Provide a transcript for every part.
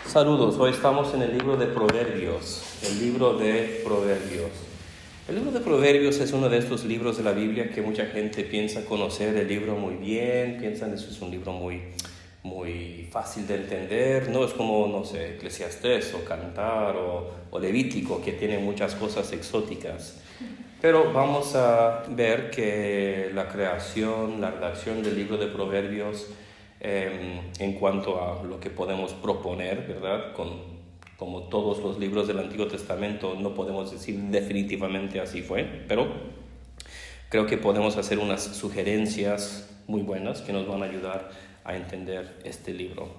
Saludos, hoy estamos en el libro de Proverbios, el libro de Proverbios. El libro de Proverbios es uno de estos libros de la Biblia que mucha gente piensa conocer el libro muy bien, piensan que eso es un libro muy fácil de entender, no es como, no sé, Eclesiastés o Cantar o Levítico, que tiene muchas cosas exóticas. Pero vamos a ver que la creación, la redacción del libro de Proverbios, en cuanto a lo que podemos proponer, ¿verdad? Como todos los libros del Antiguo Testamento, no podemos decir definitivamente así fue, pero creo que podemos hacer unas sugerencias muy buenas que nos van a ayudar a entender este libro.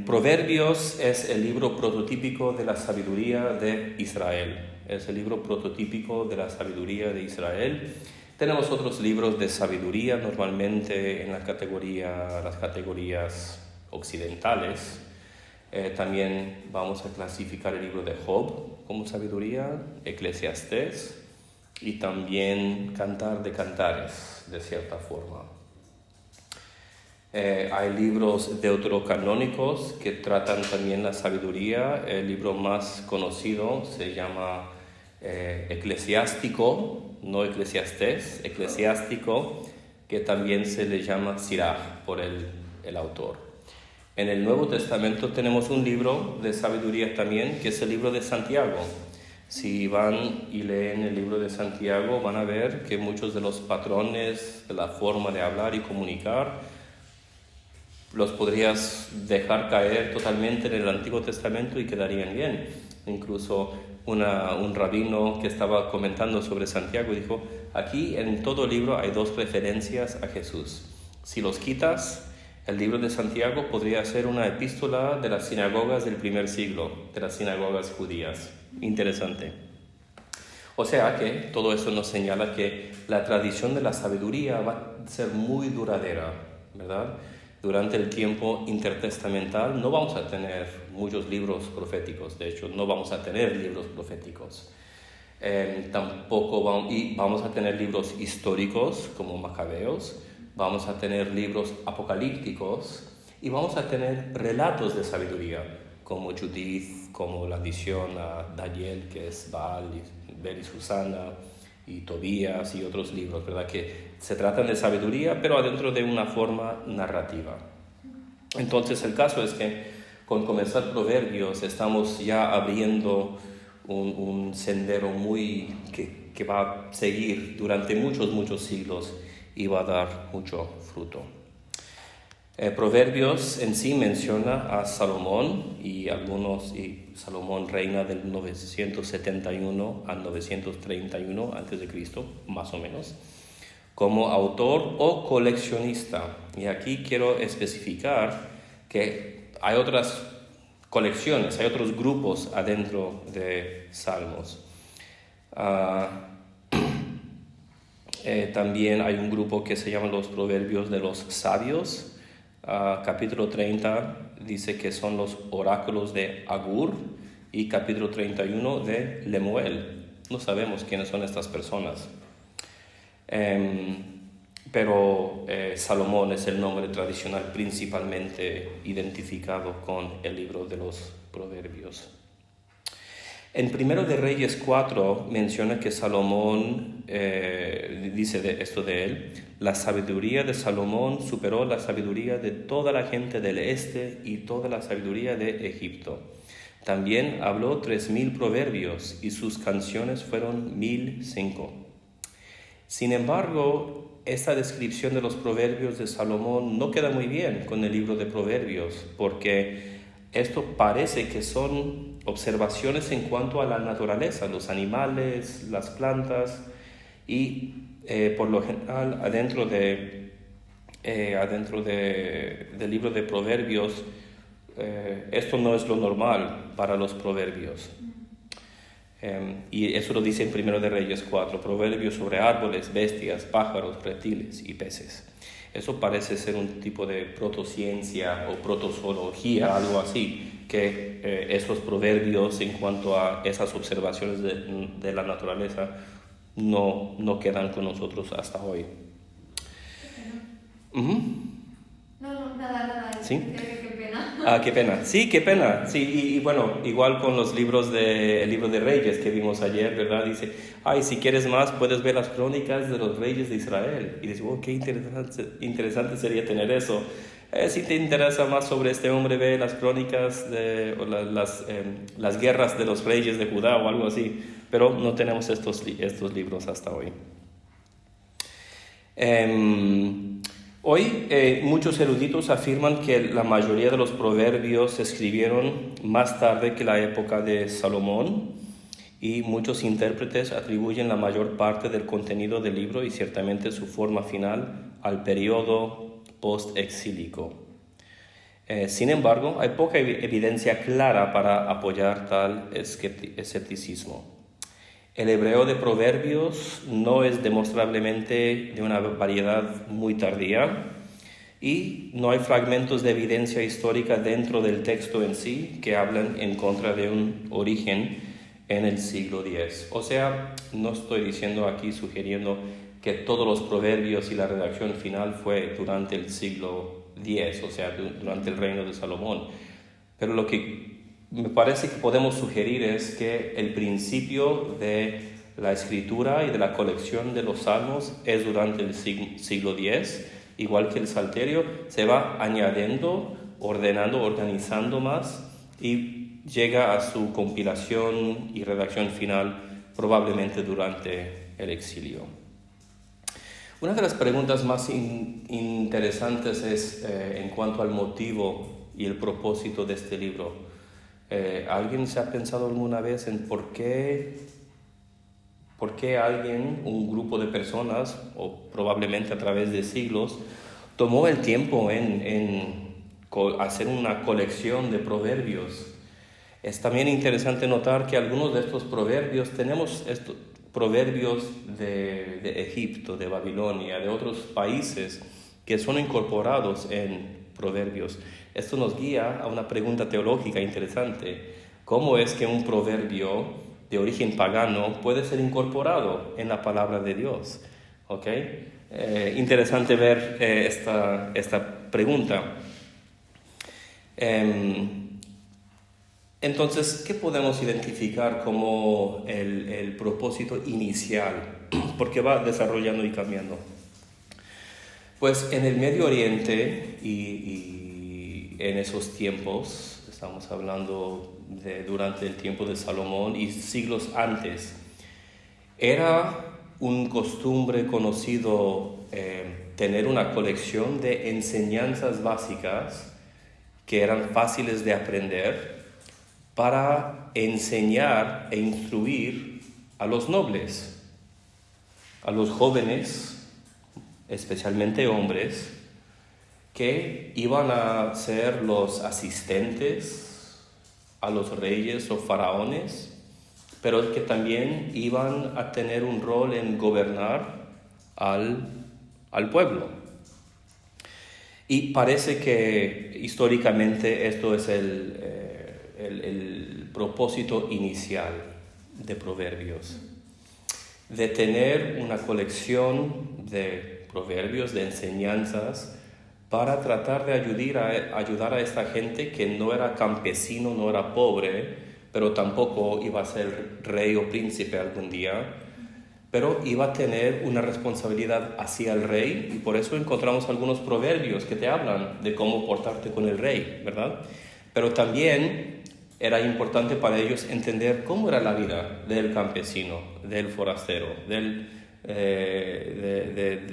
Proverbios es el libro prototípico de la sabiduría de Israel. Es el libro prototípico de la sabiduría de Israel. Tenemos otros libros de sabiduría, normalmente en las categorías occidentales. También vamos a clasificar el libro de Job como sabiduría, Eclesiastés y también Cantar de Cantares, de cierta forma. Hay libros deuterocanónicos que tratan también la sabiduría. El libro más conocido se llama Eclesiástico, no Eclesiastés, Eclesiástico, que también se le llama Sirach por el autor. En el Nuevo Testamento tenemos un libro de sabiduría también, que es el libro de Santiago. Si van y leen el libro de Santiago, van a ver que muchos de los patrones de la forma de hablar y comunicar los podrías dejar caer totalmente en el Antiguo Testamento y quedarían bien. Incluso un rabino que estaba comentando sobre Santiago dijo, aquí en todo libro hay dos referencias a Jesús. Si los quitas, el libro de Santiago podría ser una epístola de las sinagogas del primer siglo, de las sinagogas judías. Interesante. O sea que todo eso nos señala que la tradición de la sabiduría va a ser muy duradera, ¿verdad? Durante el tiempo intertestamental no vamos a tener muchos libros proféticos, de hecho no vamos a tener libros proféticos. Tampoco vamos a tener libros históricos como Macabeos, vamos a tener libros apocalípticos y vamos a tener relatos de sabiduría como Judith, como la visión a Daniel, que es Baal, Bel y Susana, y Tobías y otros libros, ¿verdad? Que se tratan de sabiduría, pero adentro de una forma narrativa. Entonces, el caso es que con comenzar Proverbios estamos ya abriendo un sendero que va a seguir durante muchos siglos y va a dar mucho fruto. Proverbios en sí menciona a Salomón y Salomón reina del 971 al 931 a.C., más o menos, como autor o coleccionista. Y aquí quiero especificar que hay otras colecciones, hay otros grupos adentro de Salmos. También hay un grupo que se llama los Proverbios de los Sabios. Capítulo 30 dice que son los oráculos de Agur y capítulo 31 de Lemuel. No sabemos quiénes son estas personas. Pero Salomón es el nombre tradicional principalmente identificado con el libro de los Proverbios. En 1 de Reyes 4 menciona que Salomón, dice esto de él, la sabiduría de Salomón superó la sabiduría de toda la gente del este y toda la sabiduría de Egipto. También habló 3,000 proverbios y sus canciones fueron 1,005. Sin embargo, esta descripción de los proverbios de Salomón no queda muy bien con el libro de Proverbios, porque esto parece que son observaciones en cuanto a la naturaleza, los animales, las plantas, y por lo general adentro del libro de Proverbios esto no es lo normal para los proverbios. Y eso lo dice en 1 de Reyes 4, proverbios sobre árboles, bestias, pájaros, reptiles y peces. Eso parece ser un tipo de protociencia o protozoología, algo así, que esos proverbios en cuanto a esas observaciones de la naturaleza no quedan con nosotros hasta hoy. No, nada. ¿Sí? Qué pena. Ah, qué pena. Sí, qué pena. Sí, y bueno, igual con los libros el libro de Reyes que vimos ayer, ¿verdad? Dice, ay, si quieres más, puedes ver las crónicas de los reyes de Israel. Y dices, oh, qué interesante sería tener eso. Si te interesa más sobre este hombre, ve las crónicas o las guerras de los reyes de Judá o algo así. Pero no tenemos estos libros hasta hoy. Hoy muchos eruditos afirman que la mayoría de los proverbios se escribieron más tarde que la época de Salomón, y muchos intérpretes atribuyen la mayor parte del contenido del libro y ciertamente su forma final al periodo post-exílico. Sin embargo, hay poca evidencia clara para apoyar tal escepticismo. El hebreo de Proverbios no es demostrablemente de una variedad muy tardía y no hay fragmentos de evidencia histórica dentro del texto en sí que hablan en contra de un origen en el siglo X. O sea, no estoy diciendo aquí, sugiriendo que todos los proverbios y la redacción final fue durante el siglo X, o sea, durante el reino de Salomón. Pero lo que me parece que podemos sugerir es que el principio de la escritura y de la colección de los salmos es durante el siglo X, igual que el Salterio, se va añadiendo, ordenando, organizando más y llega a su compilación y redacción final probablemente durante el exilio. Una de las preguntas más interesantes es en cuanto al motivo y el propósito de este libro. ¿Alguien se ha pensado alguna vez en por qué alguien, un grupo de personas, o probablemente a través de siglos, tomó el tiempo en hacer una colección de proverbios? Es también interesante notar que algunos de estos proverbios, tenemos estos proverbios de Egipto, de Babilonia, de otros países que son incorporados en proverbios. Esto nos guía a una pregunta teológica interesante. ¿Cómo es que un proverbio de origen pagano puede ser incorporado en la palabra de Dios? ¿Okay? Interesante ver esta pregunta. Entonces, ¿qué podemos identificar como el propósito inicial? Porque va desarrollando y cambiando. Pues en el Medio Oriente y en esos tiempos, estamos hablando durante el tiempo de Salomón y siglos antes, era un costumbre conocido tener una colección de enseñanzas básicas que eran fáciles de aprender para enseñar e instruir a los nobles, a los jóvenes, especialmente hombres, que iban a ser los asistentes a los reyes o faraones, pero que también iban a tener un rol en gobernar al pueblo. Y parece que históricamente esto es el propósito inicial de Proverbios, de tener una colección de proverbios, de enseñanzas, para tratar de ayudar a esta gente que no era campesino, no era pobre, pero tampoco iba a ser rey o príncipe algún día, pero iba a tener una responsabilidad hacia el rey, y por eso encontramos algunos proverbios que te hablan de cómo portarte con el rey, ¿verdad? Pero también era importante para ellos entender cómo era la vida del campesino, del forastero, de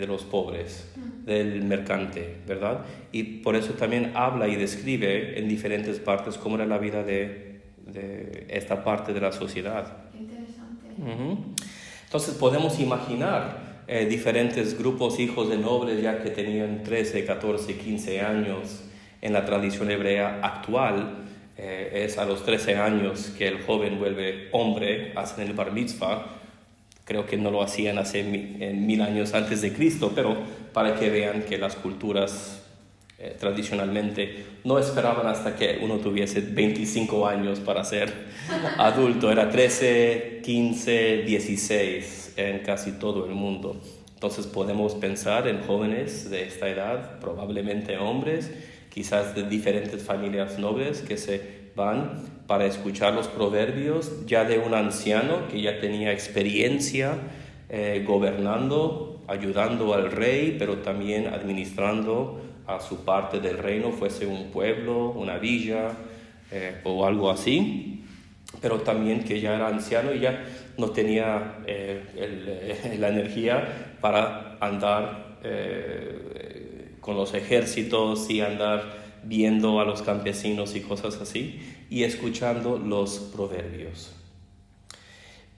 los pobres, del mercante, ¿verdad? Y por eso también habla y describe en diferentes partes cómo era la vida de esta parte de la sociedad. Interesante. Entonces podemos imaginar diferentes grupos, hijos de nobles ya que tenían 13, 14, 15 años. En la tradición hebrea actual es a los 13 años que el joven vuelve hombre, hacen el bar mitzvah. Creo que no lo hacían hace 1000 años antes de Cristo, pero para que vean que las culturas tradicionalmente no esperaban hasta que uno tuviese 25 años para ser adulto. Era 13, 15, 16 en casi todo el mundo. Entonces podemos pensar en jóvenes de esta edad, probablemente hombres, quizás de diferentes familias nobles que se van para escuchar los proverbios ya de un anciano que ya tenía experiencia gobernando, ayudando al rey, pero también administrando a su parte del reino, fuese un pueblo, una villa o algo así, pero también que ya era anciano y ya no tenía la energía para andar con los ejércitos y andar viendo a los campesinos y cosas así, y escuchando los proverbios.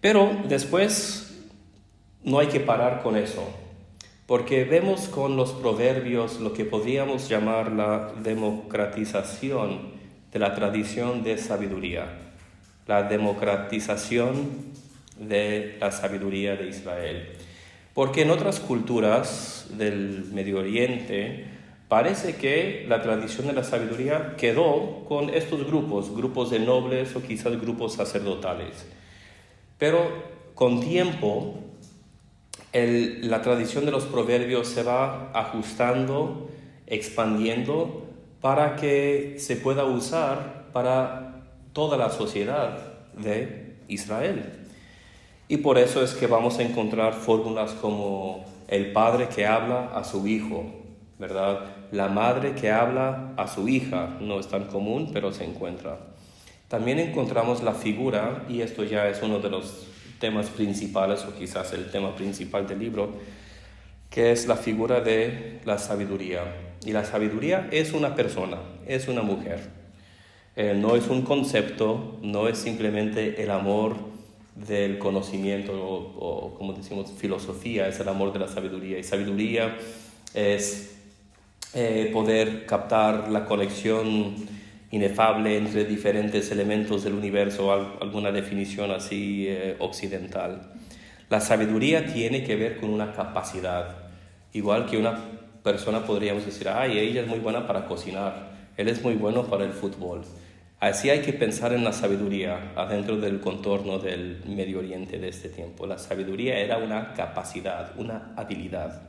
Pero después no hay que parar con eso, porque vemos con los proverbios lo que podríamos llamar la democratización de la tradición de sabiduría, la democratización de la sabiduría de Israel. Porque en otras culturas del Medio Oriente parece que la tradición de la sabiduría quedó con estos grupos de nobles o quizás grupos sacerdotales. Pero con tiempo la tradición de los proverbios se va ajustando, expandiendo para que se pueda usar para toda la sociedad de Israel. Y por eso es que vamos a encontrar fórmulas como el padre que habla a su hijo, ¿verdad? La madre que habla a su hija, no es tan común, pero se encuentra. También encontramos la figura, y esto ya es uno de los temas principales, o quizás el tema principal del libro, que es la figura de la sabiduría. Y la sabiduría es una persona, es una mujer. No es un concepto, no es simplemente el amor del conocimiento o como decimos, filosofía, es el amor de la sabiduría. Y sabiduría es poder captar la conexión inefable entre diferentes elementos del universo, alguna definición así occidental. La sabiduría tiene que ver con una capacidad, igual que una persona podríamos decir, ay, ella es muy buena para cocinar, él es muy bueno para el fútbol. Así hay que pensar en la sabiduría adentro del contorno del Medio Oriente de este tiempo. La sabiduría era una capacidad, una habilidad.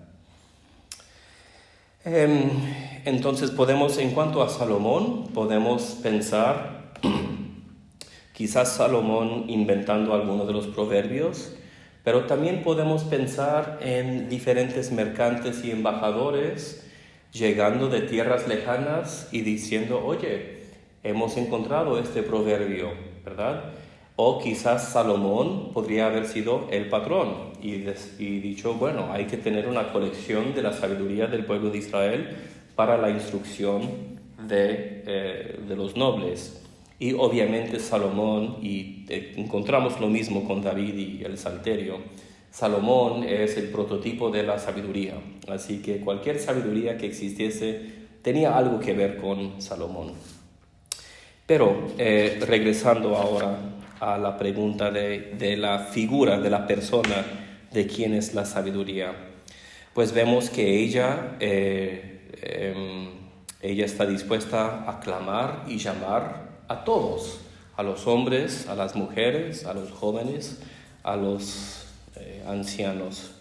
Entonces en cuanto a Salomón, podemos pensar quizás Salomón inventando algunos de los proverbios, pero también podemos pensar en diferentes mercantes y embajadores llegando de tierras lejanas y diciendo, oye, hemos encontrado este proverbio, ¿verdad? O quizás Salomón podría haber sido el patrón y dicho, bueno, hay que tener una colección de la sabiduría del pueblo de Israel para la instrucción de los nobles. Y obviamente Salomón, y encontramos lo mismo con David y el Salterio, Salomón es el prototipo de la sabiduría. Así que cualquier sabiduría que existiese tenía algo que ver con Salomón. Pero regresando ahora a la pregunta de la figura, de la persona, de quién es la sabiduría, pues vemos que ella está dispuesta a clamar y llamar a todos, a los hombres, a las mujeres, a los jóvenes, a los ancianos.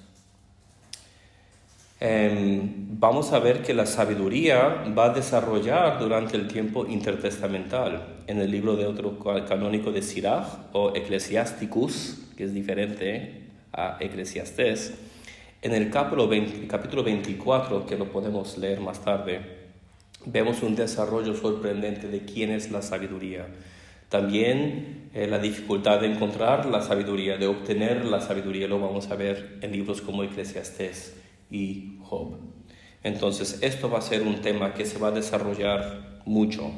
Vamos a ver que la sabiduría va a desarrollar durante el tiempo intertestamental. En el libro de otro canónico de Sirach o Ecclesiasticus, que es diferente a Eclesiastés, en el capítulo 24, que lo podemos leer más tarde, vemos un desarrollo sorprendente de quién es la sabiduría. También la dificultad de encontrar la sabiduría, de obtener la sabiduría, lo vamos a ver en libros como Eclesiastés y Job. Entonces esto va a ser un tema que se va a desarrollar mucho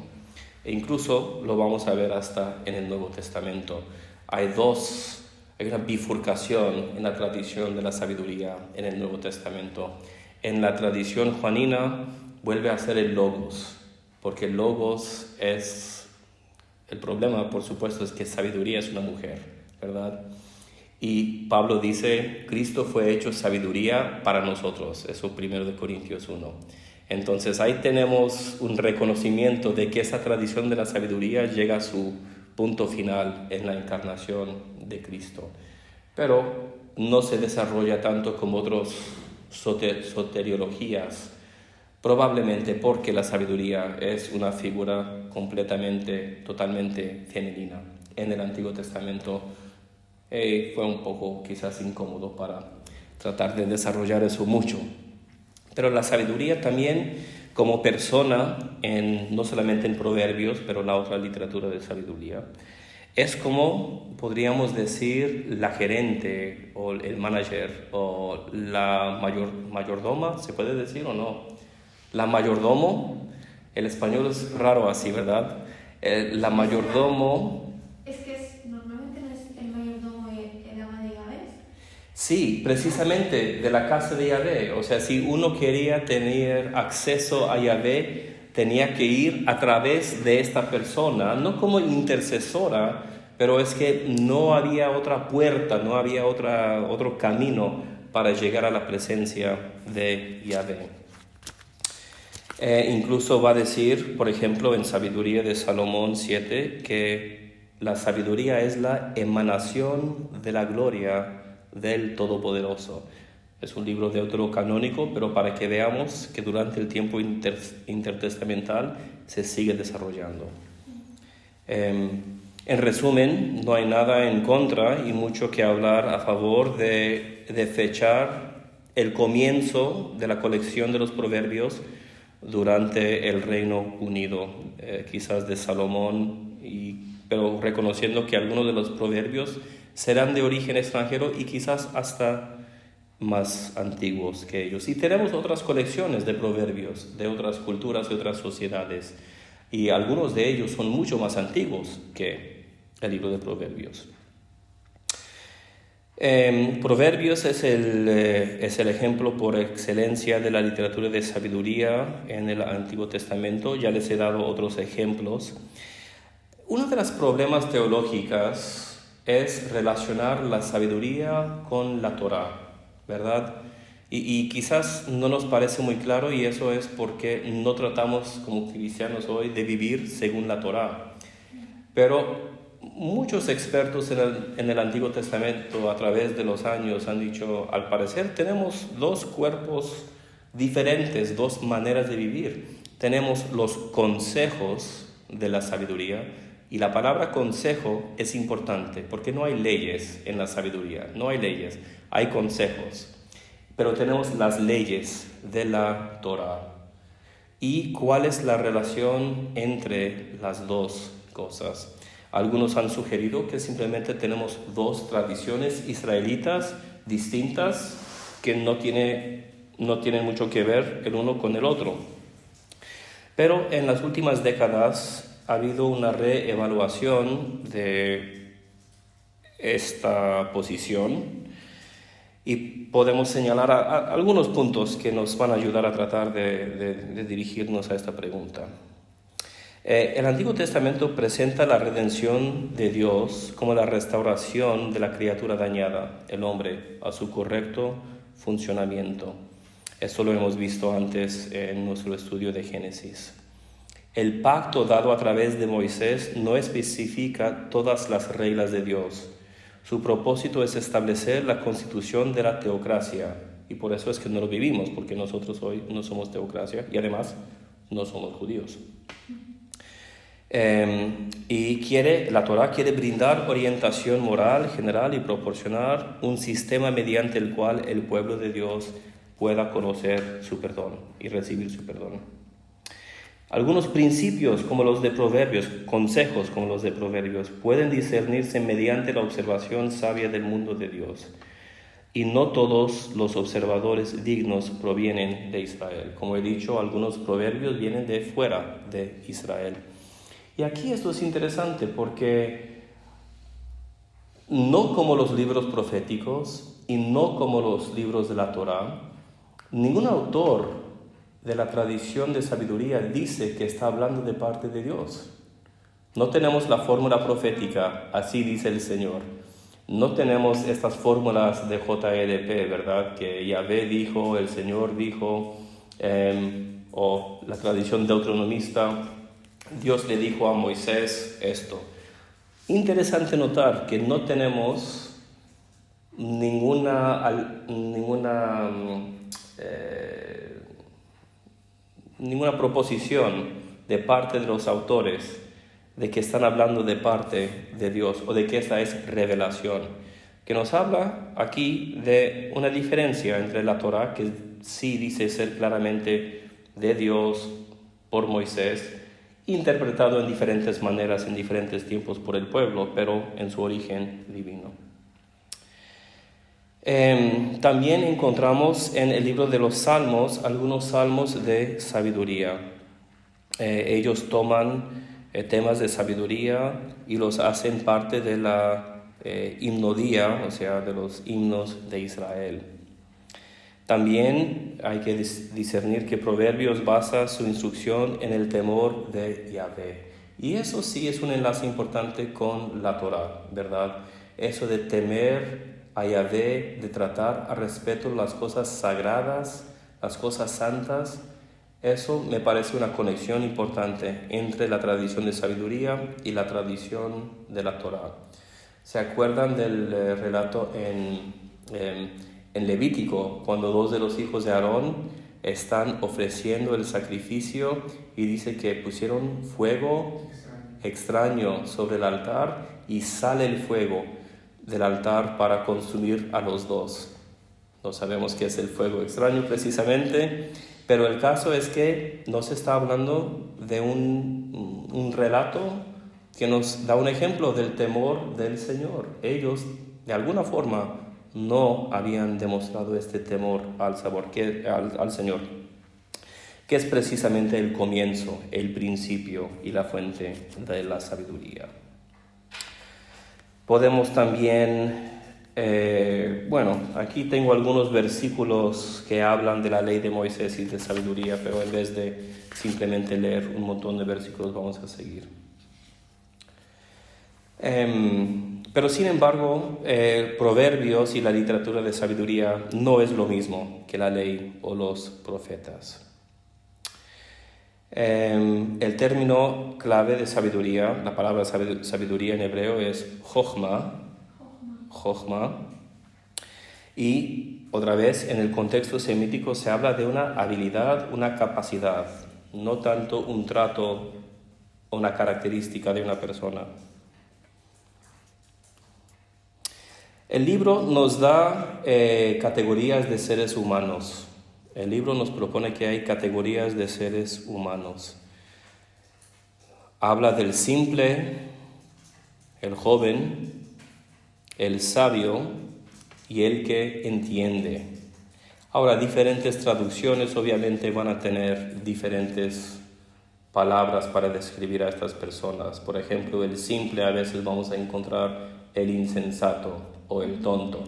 e incluso lo vamos a ver hasta en el Nuevo Testamento. Hay una bifurcación en la tradición de la sabiduría en el Nuevo Testamento. En la tradición juanina vuelve a ser el logos, porque el logos es el problema, por supuesto, es que sabiduría es una mujer, ¿verdad? Y Pablo dice, Cristo fue hecho sabiduría para nosotros. Eso 1 Corintios 1. Entonces ahí tenemos un reconocimiento de que esa tradición de la sabiduría llega a su punto final en la encarnación de Cristo. Pero no se desarrolla tanto como otras soteriologías, Probablemente porque la sabiduría es una figura totalmente femenina. En el Antiguo Testamento fue un poco quizás incómodo para tratar de desarrollar eso mucho. Pero la sabiduría también como persona, no solamente en Proverbios, pero en la otra literatura de sabiduría, es como, podríamos decir, la gerente o el manager o la mayordoma, ¿se puede decir o no? La mayordomo, el español es raro así, ¿verdad? La mayordomo... Es que normalmente no es el mayordomo el ama de llaves. Sí, precisamente de la casa de Yahvé. O sea, si uno quería tener acceso a Yahvé, tenía que ir a través de esta persona, no como intercesora, pero es que no había otra puerta, no había otro camino para llegar a la presencia de Yahvé. Incluso va a decir, por ejemplo, en Sabiduría de Salomón 7, que la sabiduría es la emanación de la gloria del Todopoderoso. Es un libro deuterocanónico, pero para que veamos que durante el tiempo intertestamental se sigue desarrollando. En resumen, no hay nada en contra y mucho que hablar a favor de fechar el comienzo de la colección de los proverbios durante el Reino Unido, quizás de Salomón, pero reconociendo que algunos de los proverbios serán de origen extranjero y quizás hasta más antiguos que ellos. Y tenemos otras colecciones de proverbios de otras culturas, de otras sociedades, y algunos de ellos son mucho más antiguos que el libro de Proverbios. Proverbios es el ejemplo por excelencia de la literatura de sabiduría en el Antiguo Testamento. Ya les he dado otros ejemplos. Uno de los problemas teológicos es relacionar la sabiduría con la Torá, ¿verdad? Y quizás no nos parece muy claro, y eso es porque no tratamos como cristianos hoy de vivir según la Torá. Pero muchos expertos en el Antiguo Testamento a través de los años han dicho, al parecer tenemos dos cuerpos diferentes, dos maneras de vivir. Tenemos los consejos de la sabiduría, y la palabra consejo es importante porque no hay leyes en la sabiduría, no hay leyes, hay consejos. Pero tenemos las leyes de la Torá. ¿Y cuál es la relación entre las dos cosas? Algunos han sugerido que simplemente tenemos dos tradiciones israelitas distintas que no tienen mucho que ver el uno con el otro. Pero en las últimas décadas ha habido una reevaluación de esta posición y podemos señalar algunos puntos que nos van a ayudar a tratar de dirigirnos a esta pregunta. El Antiguo Testamento presenta la redención de Dios como la restauración de la criatura dañada, el hombre, a su correcto funcionamiento. Esto lo hemos visto antes en nuestro estudio de Génesis. El pacto dado a través de Moisés no especifica todas las reglas de Dios. Su propósito es establecer la constitución de la teocracia, y por eso es que no lo vivimos, porque nosotros hoy no somos teocracia y además no somos judíos. La Torá quiere brindar orientación moral general y proporcionar un sistema mediante el cual el pueblo de Dios pueda conocer su perdón y recibir su perdón. Algunos principios como los de Proverbios, consejos como los de Proverbios, pueden discernirse mediante la observación sabia del mundo de Dios. Y no todos los observadores dignos provienen de Israel. Como he dicho, algunos proverbios vienen de fuera de Israel. Y aquí esto es interesante porque no como los libros proféticos y no como los libros de la Torá, ningún autor de la tradición de sabiduría dice que está hablando de parte de Dios. No tenemos la fórmula profética, así dice el Señor. No tenemos estas fórmulas de JEDP, ¿verdad? Que Yahvé dijo, el Señor dijo, o la tradición deuteronomista, Dios le dijo a Moisés esto. Interesante notar que no tenemos ninguna proposición de parte de los autores de que están hablando de parte de Dios o de que esta es revelación, que nos habla aquí de una diferencia entre la Torá, que sí dice ser claramente de Dios por Moisés, interpretado en diferentes maneras en diferentes tiempos por el pueblo, pero en su origen divino. También encontramos en el libro de los Salmos algunos salmos de sabiduría. Ellos toman temas de sabiduría y los hacen parte de la himnodía, o sea, de los himnos de Israel. También hay que discernir que Proverbios basa su instrucción en el temor de Yahvé. Y eso sí es un enlace importante con la Torá, ¿verdad? Eso de temer a Yahvé, de tratar a respeto las cosas sagradas, las cosas santas. Eso me parece una conexión importante entre la tradición de sabiduría y la tradición de la Torá. ¿Se acuerdan del relato en Levítico, cuando dos de los hijos de Aarón están ofreciendo el sacrificio y dice que pusieron fuego extraño sobre el altar y sale el fuego del altar para consumir a los dos? No sabemos qué es el fuego extraño precisamente, pero el caso es que nos está hablando de un relato que nos da un ejemplo del temor del Señor. Ellos, de alguna forma, no habían demostrado este temor al Señor, que es precisamente el comienzo, el principio y la fuente de la sabiduría. Podemos también, aquí tengo algunos versículos que hablan de la ley de Moisés y de sabiduría, pero en vez de simplemente leer un montón de versículos vamos a seguir. Pero sin embargo, Proverbios y la literatura de sabiduría no es lo mismo que la ley o los profetas. El término clave de sabiduría, la palabra sabiduría en hebreo es jochma, y otra vez en el contexto semítico se habla de una habilidad, una capacidad, no tanto un trato o una característica de una persona. El libro nos da categorías de seres humanos. El libro nos propone que hay categorías de seres humanos. Habla del simple, el joven, el sabio y el que entiende. Ahora, diferentes traducciones obviamente van a tener diferentes palabras para describir a estas personas. Por ejemplo, el simple a veces vamos a encontrar el insensato o el tonto.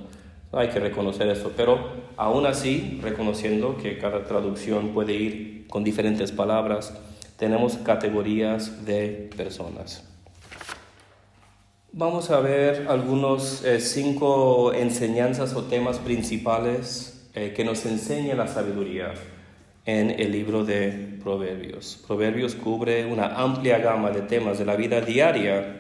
Hay que reconocer eso, pero aún así, reconociendo que cada traducción puede ir con diferentes palabras, tenemos categorías de personas. Vamos a ver algunos 5 enseñanzas o temas principales que nos enseña la sabiduría en el libro de Proverbios. Proverbios cubre una amplia gama de temas de la vida diaria: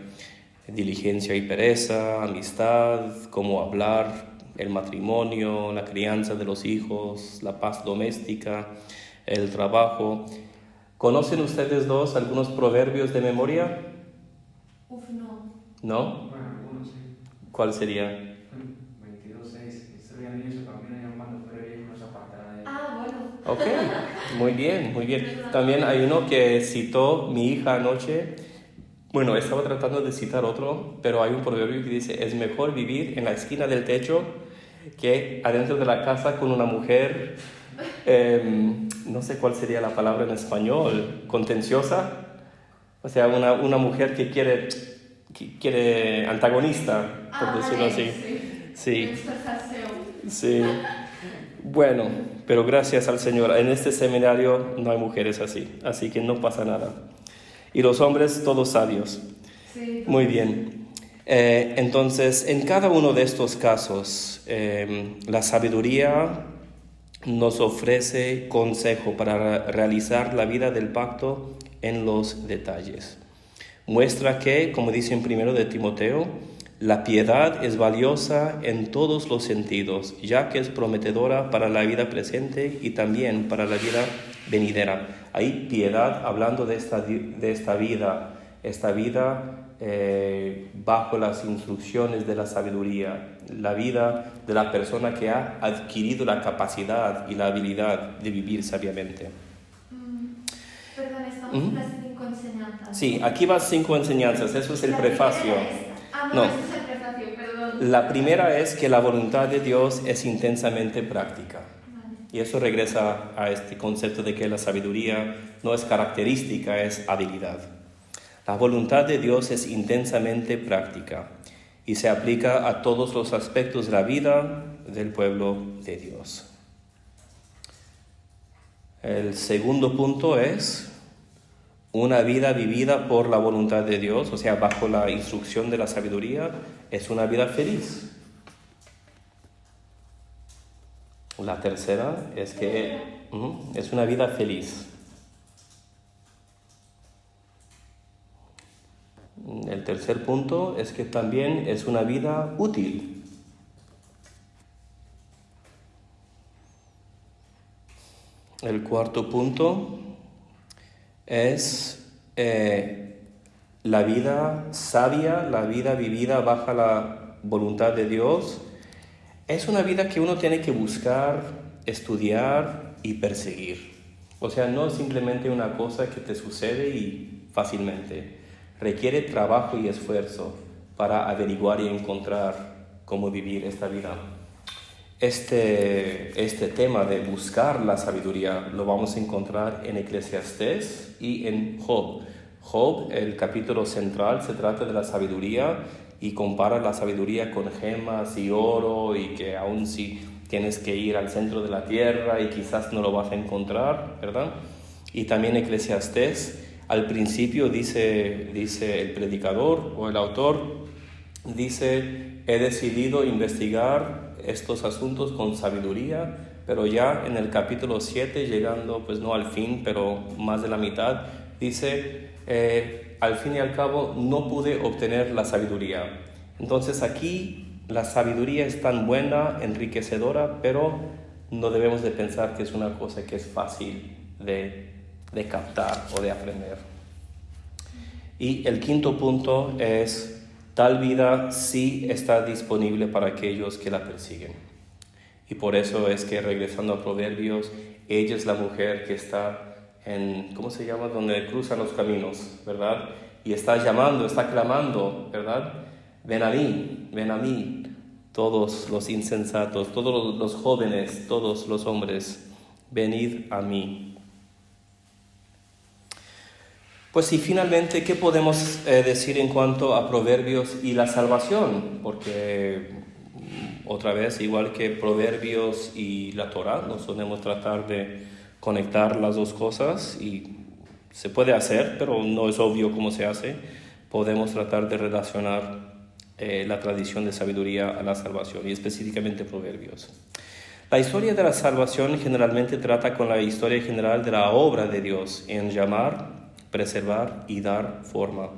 diligencia y pereza, amistad, cómo hablar, el matrimonio, la crianza de los hijos, la paz doméstica, el trabajo. ¿Conocen ustedes dos algunos proverbios de memoria? No. ¿No? Bueno, algunos sí. ¿Cuál sería? 22:6. Instruye al niño su camino y cuando fuere viejo no se apartará de él. Bueno. Ok, muy bien, muy bien. También hay uno que citó mi hija anoche. Bueno, estaba tratando de citar otro, pero hay un proverbio que dice: es mejor vivir en la esquina del techo que adentro de la casa con una mujer, no sé cuál sería la palabra en español, contenciosa. O sea, una mujer que quiere antagonista, por decirlo así. Sí. Sí. Bueno, pero gracias al Señor, en este seminario no hay mujeres así que no pasa nada. Y los hombres todos sabios. Sí. Muy bien. Entonces, en cada uno de estos casos, la sabiduría nos ofrece consejo para realizar la vida del pacto en los detalles. Muestra que, como dice en 1 de Timoteo, la piedad es valiosa en todos los sentidos, ya que es prometedora para la vida presente y también para la vida venidera. Hay piedad hablando de esta vida bajo las instrucciones de la sabiduría, la vida de la persona que ha adquirido la capacidad y la habilidad de vivir sabiamente. Perdón, estamos en las 5 enseñanzas. Sí, aquí van 5 enseñanzas, eso es el prefacio. No, eso es el prefacio, perdón. La primera es que la voluntad de Dios es intensamente práctica. Vale. Y eso regresa a este concepto de que la sabiduría no es característica, es habilidad. La voluntad de Dios es intensamente práctica y se aplica a todos los aspectos de la vida del pueblo de Dios. El segundo punto es una vida vivida por la voluntad de Dios, o sea, bajo la instrucción de la sabiduría, es una vida feliz. La tercera es que es una vida feliz. El tercer punto es que también es una vida útil. El cuarto punto es la vida sabia, la vida vivida bajo la voluntad de Dios. Es una vida que uno tiene que buscar, estudiar y perseguir. O sea, no es simplemente una cosa que te sucede y fácilmente. Requiere trabajo y esfuerzo para averiguar y encontrar cómo vivir esta vida. Este tema de buscar la sabiduría lo vamos a encontrar en Eclesiastés y en Job. Job, el capítulo central, se trata de la sabiduría y compara la sabiduría con gemas y oro y que aún si tienes que ir al centro de la tierra y quizás no lo vas a encontrar, ¿verdad? Y también Eclesiastés. Al principio dice el predicador o el autor, dice, he decidido investigar estos asuntos con sabiduría, pero ya en el capítulo 7, llegando, pues no al fin, pero más de la mitad, dice, al fin y al cabo no pude obtener la sabiduría. Entonces aquí la sabiduría es tan buena, enriquecedora, pero no debemos de pensar que es una cosa que es fácil de captar o de aprender. Y el quinto punto es, tal vida sí está disponible para aquellos que la persiguen. Y por eso es que, regresando a Proverbios, ella es la mujer que está en, ¿cómo se llama?, donde cruzan los caminos, ¿verdad? Y está llamando, está clamando, ¿verdad? Ven a mí, todos los insensatos, todos los jóvenes, todos los hombres, venid a mí. Pues y finalmente, ¿qué podemos decir en cuanto a Proverbios y la salvación? Porque otra vez, igual que Proverbios y la Torá, nos solemos tratar de conectar las dos cosas y se puede hacer, pero no es obvio cómo se hace. Podemos tratar de relacionar la tradición de sabiduría a la salvación y específicamente Proverbios. La historia de la salvación generalmente trata con la historia general de la obra de Dios en llamar, preservar y dar forma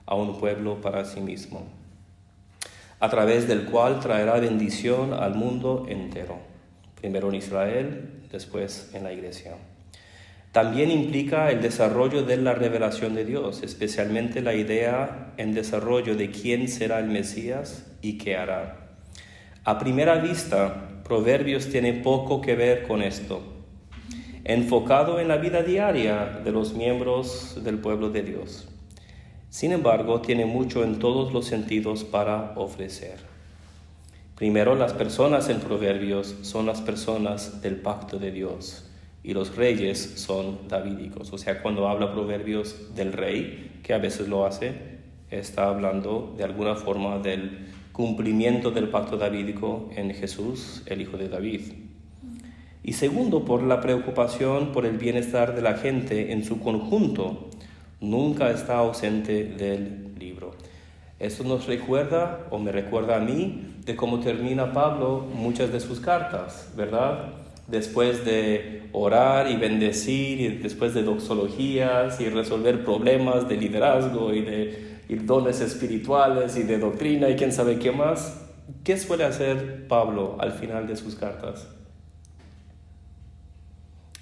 a un pueblo para sí mismo, a través del cual traerá bendición al mundo entero, primero en Israel, después en la Iglesia. También implica el desarrollo de la revelación de Dios, especialmente la idea en desarrollo de quién será el Mesías y qué hará. A primera vista, Proverbios tiene poco que ver con esto, enfocado en la vida diaria de los miembros del pueblo de Dios. Sin embargo, tiene mucho en todos los sentidos para ofrecer. Primero, las personas en Proverbios son las personas del pacto de Dios y los reyes son davídicos. O sea, cuando habla Proverbios del rey, que a veces lo hace, está hablando de alguna forma del cumplimiento del pacto davídico en Jesús, el hijo de David. Y segundo, por la preocupación por el bienestar de la gente en su conjunto, nunca está ausente del libro. Esto nos recuerda, o me recuerda a mí, de cómo termina Pablo muchas de sus cartas, ¿verdad? Después de orar y bendecir, y después de doxologías y resolver problemas de liderazgo y dones espirituales y de doctrina y quién sabe qué más, ¿qué suele hacer Pablo al final de sus cartas?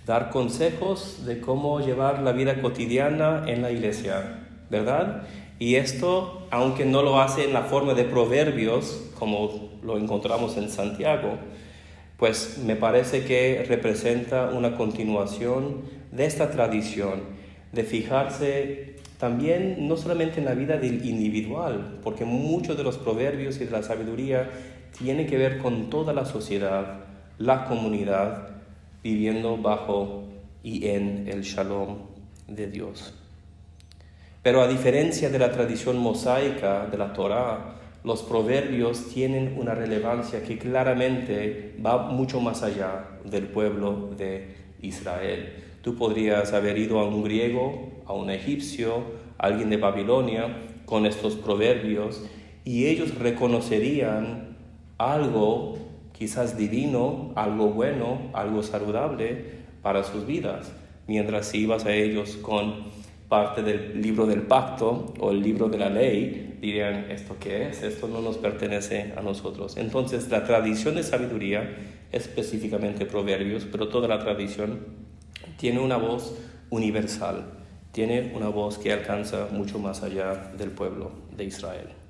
dar consejos de cómo llevar la vida cotidiana en la iglesia, ¿verdad? Y esto, aunque no lo hace en la forma de proverbios, como lo encontramos en Santiago, pues me parece que representa una continuación de esta tradición, de fijarse también no solamente en la vida del individual, porque muchos de los proverbios y de la sabiduría tienen que ver con toda la sociedad, la comunidad, viviendo bajo y en el shalom de Dios. Pero a diferencia de la tradición mosaica de la Torá, los proverbios tienen una relevancia que claramente va mucho más allá del pueblo de Israel. Tú podrías haber ido a un griego, a un egipcio, a alguien de Babilonia con estos proverbios y ellos reconocerían algo quizás divino, algo bueno, algo saludable para sus vidas. Mientras si ibas a ellos con parte del libro del pacto o el libro de la ley, dirían, ¿esto qué es? Esto no nos pertenece a nosotros. Entonces la tradición de sabiduría, específicamente proverbios, pero toda la tradición tiene una voz universal, tiene una voz que alcanza mucho más allá del pueblo de Israel.